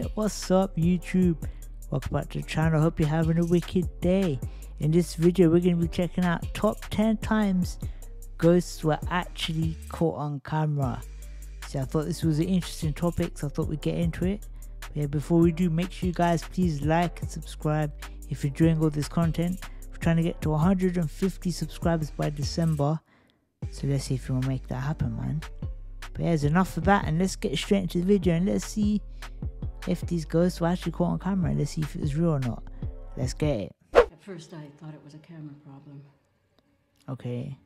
Hey, what's up YouTube? Welcome back to the channel. Hope you're having a wicked day. In this video we're going to be checking out top 10 times ghosts were actually caught on camera. So I thought this was an interesting topic, so I thought we'd get into it. But yeah, before we do, make sure you guys please like and subscribe if you're enjoying all this content. We're trying to get to 150 subscribers by December, so let's see if we will make that happen, man. But yeah, there's enough of that, and let's get straight into the video and let's see if these ghosts were actually caught on camera, and let's see if it was real or not. Let's get it. At first I thought it was a camera problem. Okay.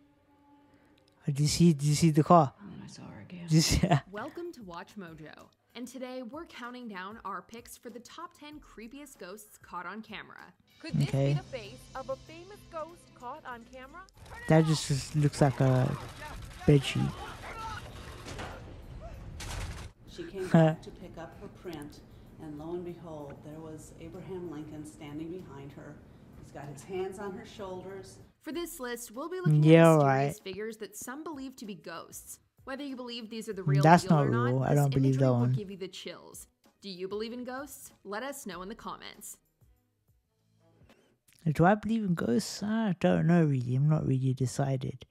Did you see the car? And then I saw her again. Welcome to Watch Mojo, and today we're counting down our picks for the top 10 creepiest ghosts caught on camera. Could this be the face of a famous ghost caught on camera? That just looks like a bedsheet. She came back to pick up her print, and lo and behold, there was Abraham Lincoln standing behind her. He's got his hands on her shoulders. For this list, we'll be looking at mysterious figures that some believe to be ghosts. Whether you believe these are the real That's deal not or not, real. I don't believe that will one. give you the chills. Do you believe in ghosts? Let us know in the comments. Do I believe in ghosts? I don't know really. I'm not really decided.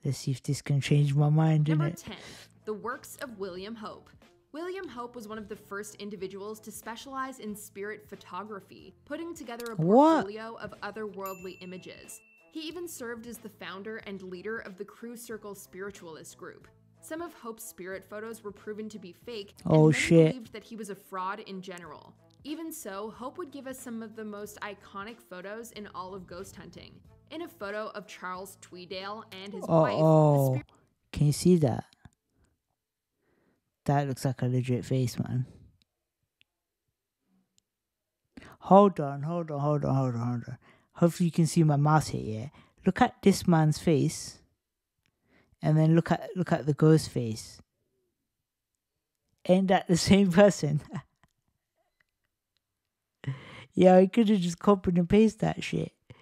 Let's see if this can change my mind. Number 10. The works of William Hope. William Hope was one of the first individuals to specialize in spirit photography, putting together a portfolio of otherworldly images. He even served as the founder and leader of the Crew Circle spiritualist group. Some of Hope's spirit photos were proven to be fake, and many believed that he was a fraud in general. Even so, Hope would give us some of the most iconic photos in all of ghost hunting. In a photo of Charles Tweedale and his wife, can you see that? That looks like a legit face, man. Hold on. Hopefully you can see my mouse here, yeah? Look at this man's face. And then look at the ghost face. Ain't that the same person? Yeah, I could have just copied and pasted that shit. You know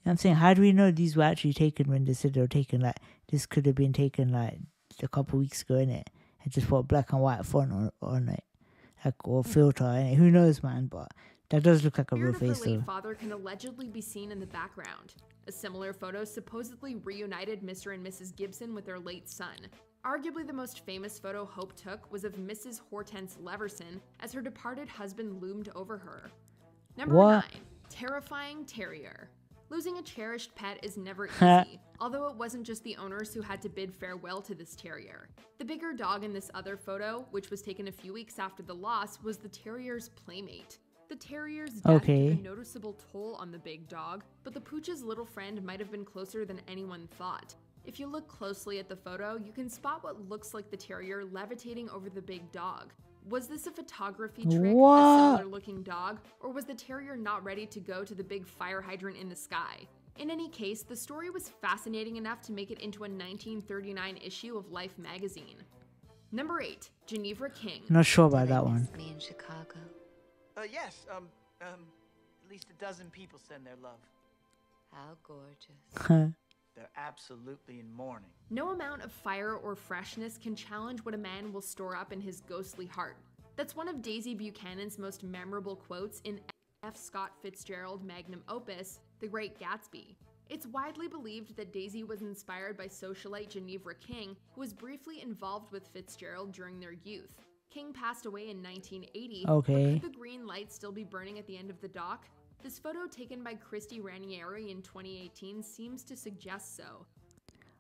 what I'm saying? How do we know these were actually taken when they said they were taken? Like, this could have been taken like a couple weeks ago, innit? And just put a black and white font on it, like, or filter, innit? Who knows, man? But that does look like a real face, though. Her father can allegedly be seen in the background. A similar photo supposedly reunited Mr. and Mrs. Gibson with their late son. Arguably the most famous photo Hope took was of Mrs. Hortense Leverson as her departed husband loomed over her. Number 9. Terrifying Terrier. Losing a cherished pet is never easy, although it wasn't just the owners who had to bid farewell to this terrier. The bigger dog in this other photo, which was taken a few weeks after the loss, was the terrier's playmate. The terrier's death took a noticeable toll on the big dog, but the pooch's little friend might have been closer than anyone thought. If you look closely at the photo, you can spot what looks like the terrier levitating over the big dog. Was this a photography trick, a similar looking dog, or was the terrier not ready to go to the big fire hydrant in the sky? In any case, the story was fascinating enough to make it into a 1939 issue of Life magazine. Number 8. Genevieve King. Not sure about that one. Me in Chicago. Yes, at least a dozen people send their love. How gorgeous. They're absolutely in mourning. No amount of fire or freshness can challenge what a man will store up in his ghostly heart. That's one of Daisy Buchanan's most memorable quotes in F. Scott Fitzgerald magnum opus, The Great Gatsby. It's widely believed that Daisy was inspired by socialite Genevieve King, who was briefly involved with Fitzgerald during their youth. King passed away in 1980, but could the green light still be burning at the end of the dock? This photo taken by Christy Ranieri in 2018 seems to suggest so.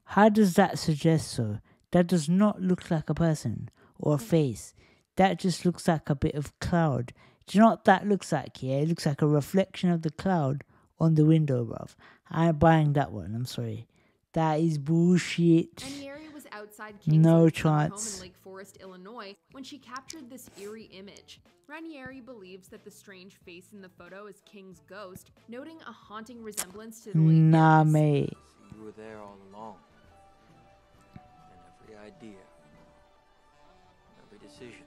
How does that suggest so? That does not look like a person or a face. That just looks like a bit of cloud. Do you know what that looks like, yeah? It looks like a reflection of the cloud on the window, bruv. I ain't buying that one, I'm sorry. That is bullshit. Ranieri was outside King's home in Lake Forest, Illinois, when she captured this eerie image. Ranieri believes that the strange face in the photo is King's ghost, noting a haunting resemblance to the late mate. You were there all along. And every idea, every decision.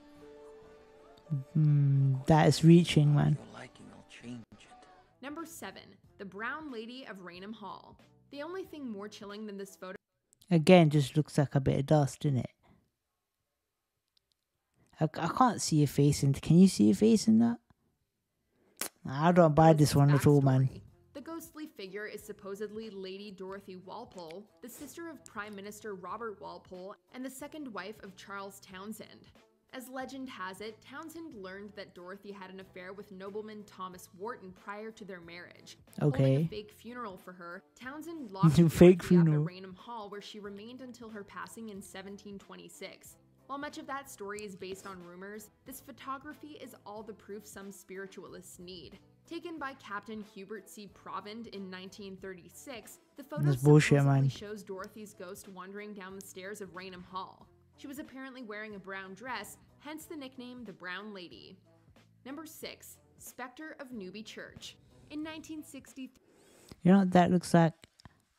That is reaching, man. Your liking will change it. Number 7. The Brown Lady of Raynham Hall. The only thing more chilling than this photo again just looks like a bit of dust, innit? I can't see a face in. Can you see a face in that? I don't buy this one at all, man. The ghostly figure is supposedly Lady Dorothy Walpole, the sister of Prime Minister Robert Walpole and the second wife of Charles Townshend. As legend has it, Townshend learned that Dorothy had an affair with nobleman Thomas Wharton prior to their marriage. Okay. Holding a fake funeral for her, Townshend locked Fake Dorothy up funeral. at Raynham Hall, where she remained until her passing in 1726. While much of that story is based on rumors, this photography is all the proof some spiritualists need. Taken by Captain Hubert C. Provand in 1936, the photo That's bullshit, supposedly man. shows Dorothy's ghost wandering down the stairs of Raynham Hall. She was apparently wearing a brown dress, hence the nickname the Brown Lady. Number 6. Specter of Newbie Church. In 1963, You know what that looks like?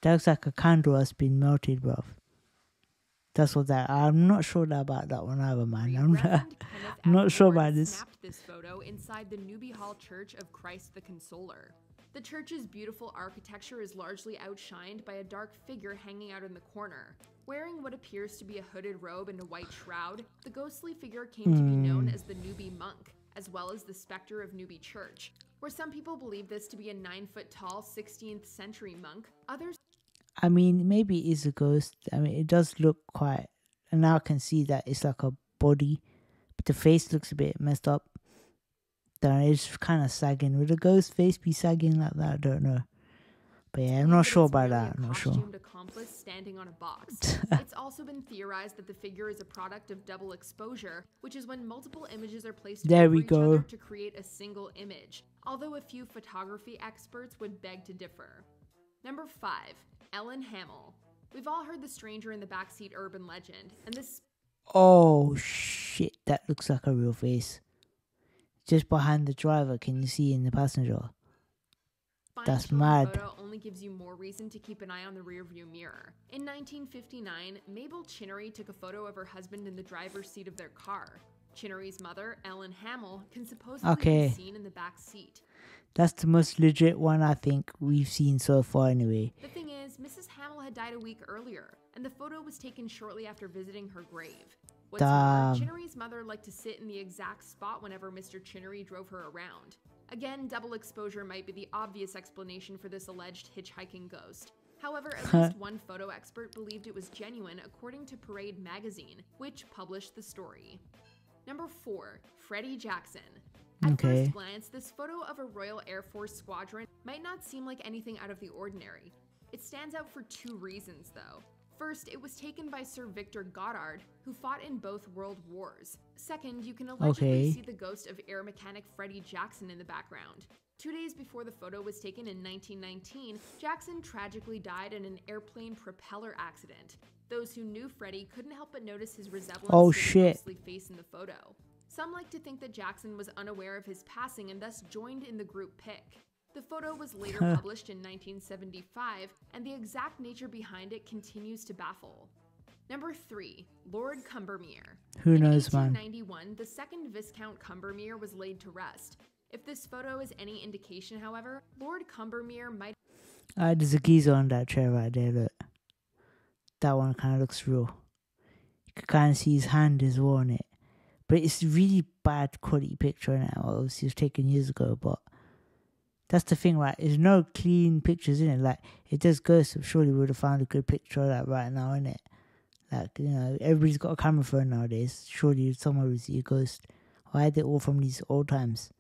That looks like a candle that's been melted, bruv. That's what that. I'm not sure about that one either, man. I'm not sure about this. Snapped this photo inside the Newbie Hall Church of Christ the Consoler. The church's beautiful architecture is largely outshined by a dark figure hanging out in the corner. Wearing what appears to be a hooded robe and a white shroud, the ghostly figure came to be known as the Newbie Monk, as well as the Specter of Newbie Church, where some people believe this to be a 9-foot-tall 16th century monk. Others I mean, maybe it is a ghost. I mean, it does look quite... And now I can see that it's like a body. But the face looks a bit messed up. Then it's kind of sagging. Would a ghost face be sagging like that? I don't know. But yeah, I'm not sure about that. I'm not sure. Costumed accomplice standing on a box. It's also been theorized that the figure is a product of double exposure, which is when multiple images are placed There over we each go. other to create a single image, although a few photography experts would beg to differ. Number 5. Ellen Hamill. We've all heard the stranger in the backseat urban legend, and this Oh, shit. That looks like a real face. Just behind the driver, can you see in the passenger? That's fine-tuned mad. photo only gives you more reason to keep an eye on the rearview mirror. In 1959, Mabel Chinnery took a photo of her husband in the driver's seat of their car. Chinnery's mother, Ellen Hamill, can supposedly Okay. be seen in the back seat. That's the most legit one I think we've seen so far anyway. The thing is, Mrs. Hamill had died a week earlier, and the photo was taken shortly after visiting her grave. What's more, Damn. Chinnery's mother liked to sit in the exact spot whenever Mr. Chinnery drove her around. Again, double exposure might be the obvious explanation for this alleged hitchhiking ghost. However, at least one photo expert believed it was genuine, according to Parade magazine, which published the story. Number 4. Freddie Jackson. At Okay. first glance, this photo of a Royal Air Force squadron might not seem like anything out of the ordinary. It stands out for 2 reasons, though. First, it was taken by Sir Victor Goddard, who fought in both World Wars. Second, you can allegedly Okay. see the ghost of air mechanic Freddie Jackson in the background. 2 days before the photo was taken in 1919, Jackson tragically died in an airplane propeller accident. Those who knew Freddie couldn't help but notice his resemblance Oh, to the shit. ghostly face in the photo. Some like to think that Jackson was unaware of his passing and thus joined in the group pic. The photo was later published in 1975, and the exact nature behind it continues to baffle. Number 3. Lord Cumbermere. Who knows, In man? 1891, the second Viscount Cumbermere was laid to rest. If this photo is any indication, however, Lord Cumbermere might There's a geezer on that chair right there, look. That one kind of looks real. You can kind of see his hand as well on it. But it's really bad quality picture now. Obviously, it was taken years ago, but that's the thing, right? There's no clean pictures in it. Like, it does ghosts, so surely we would have found a good picture of that right now, innit? Like, you know, everybody's got a camera phone nowadays. Surely someone will see a ghost. Or I had it all from these old times.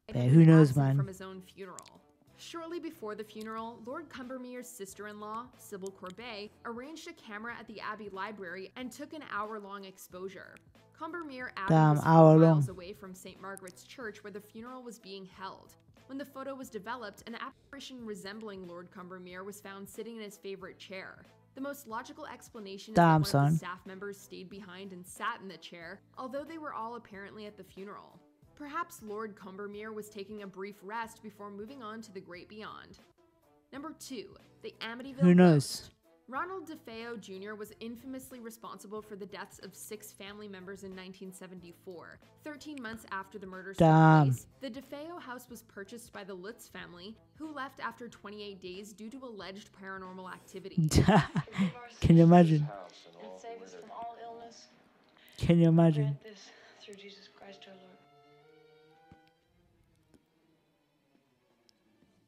But had who been knows, absent man? from his own funeral. Shortly before the funeral, Lord Cumbermere's sister-in-law, Sybil Corbet, arranged a camera at the Abbey Library and took an hour-long exposure. Cumbermere Abbey Damn, was 4 hour long. miles away from St. Margaret's Church, where the funeral was being held. When the photo was developed, an apparition resembling Lord Cumbermere was found sitting in his favorite chair. The most logical explanation is that Damn, one of son. the staff members stayed behind and sat in the chair, although they were all apparently at the funeral. Perhaps Lord Cumbermere was taking a brief rest before moving on to the great beyond. Number 2. The Amityville Who knows? Ghost. Ronald DeFeo Jr. was infamously responsible for the deaths of 6 family members in 1974. 13 months after the murders took Damn. place, the DeFeo house was purchased by the Lutz family, who left after 28 days due to alleged paranormal activity. Can you imagine? And save us from all illness. Can you imagine? Grant this through Jesus Christ our Lord.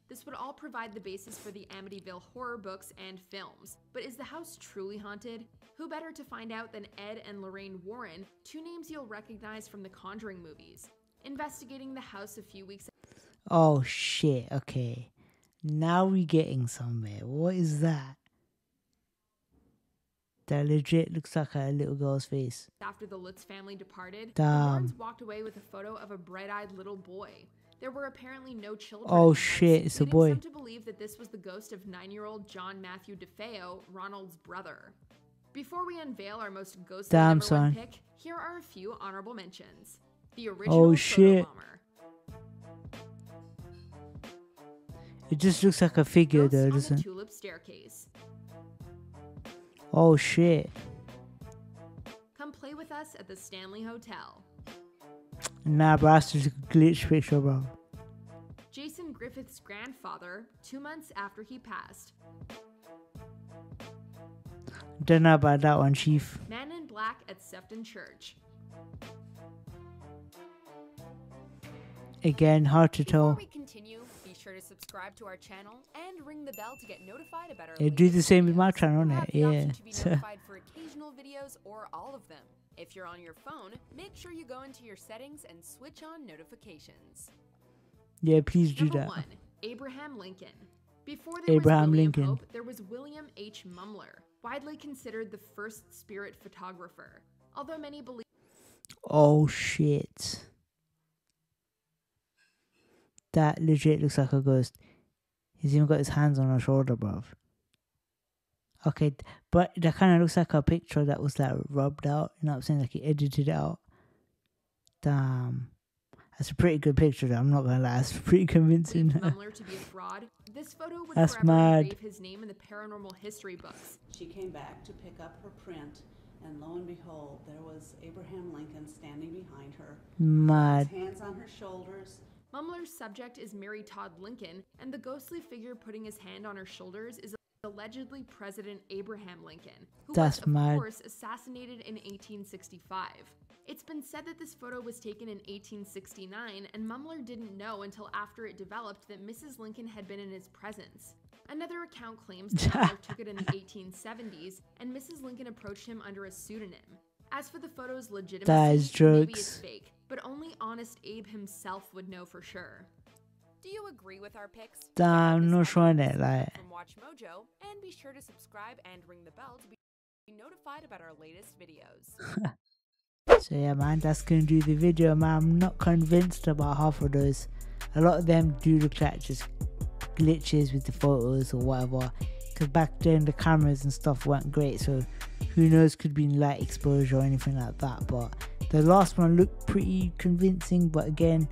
This would all provide the basis for the Amityville horror books and films. But is the house truly haunted? Who better to find out than Ed and Lorraine Warren, two names you'll recognize from the Conjuring movies. Investigating the house a few weeks. Oh shit, okay. Now we're getting somewhere. What is that? That legit looks like a little girl's face. After the Lutz family departed, the Damn. Warrens walked away with a photo of a bright-eyed little boy. There were apparently no children. Oh in the shit, house, it's a leading boy. some to believe that this was the ghost of 9-year-old John Matthew DeFeo, Ronald's brother. Before we unveil our most ghostly Damn, number son. one pick, here are a few honorable mentions. The original Oh shit. Photo Bomber. It just looks like a figure Ghost though, on the doesn't it? Tulip Staircase. Oh shit. Come play with us at the Stanley Hotel. Nah, bro, that's just a glitch picture, bro. Jason Griffith's grandfather, 2 months after he passed. Don't know about that one, Chief. Man in Black at Sefton Church. Again, hard to Before tell. we continue, be sure to subscribe to our channel and ring the bell to get notified about our Yeah, do the latest same with my videos. channel, You'll innit? have the option Yeah. to be notified for occasional videos or all of them. If you're on your phone, make sure you go into your settings and switch on notifications. Yeah, please do Number that. 1. Abraham Lincoln. Before there Abraham was William Lincoln. Pope, there was William H. Mumler, widely considered the first spirit photographer. Although many believe Oh shit. That legit looks like a ghost. He's even got his hands on her shoulder, bruv. Okay, but that kind of looks like a picture that was like rubbed out. You know what I'm saying? Like he edited it out. Damn. That's a pretty good picture though. I'm not gonna lie. It's pretty convincing. Mumler to be a fraud. This photo would That's forever mad. engrave his name in the paranormal history books. She came back to pick up her print, and lo and behold, there was Abraham Lincoln standing behind her. Mad. His hands on her shoulders. Mumler's subject is Mary Todd Lincoln, and the ghostly figure putting his hand on her shoulders is allegedly President Abraham Lincoln, who That's was, of mad. course, assassinated in 1865. It's been said that this photo was taken in 1869, and Mumler didn't know until after it developed that Mrs. Lincoln had been in his presence. Another account claims that Mumler took it in the 1870s, and Mrs. Lincoln approached him under a pseudonym. As for the photo's legitimacy, That is maybe jokes. it's fake, but only honest Abe himself would know for sure. Do you agree with our picks? Damn, Check out I'm this not other sure on episode it, like- from Watch Mojo, and be sure to subscribe and ring the bell to be notified about our latest videos. So yeah, man, that's gonna do the video, man. I'm not convinced about half of those. A lot of them do look like just glitches with the photos or whatever. Because back then the cameras and stuff weren't great, so who knows, could be light exposure or anything like that. But the last one looked pretty convincing, but again,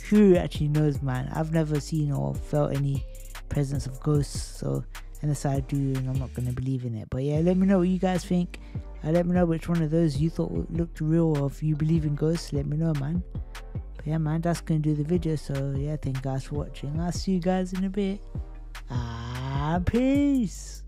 who actually knows, man? I've never seen or felt any presence of ghosts, so unless I do, and I'm not gonna believe in it. But yeah, let me know what you guys think. Let me know which one of those you thought looked real, or if you believe in ghosts, let me know, man. But yeah, man, that's gonna do the video. So yeah, thank you guys for watching. I'll see you guys in a bit. Peace.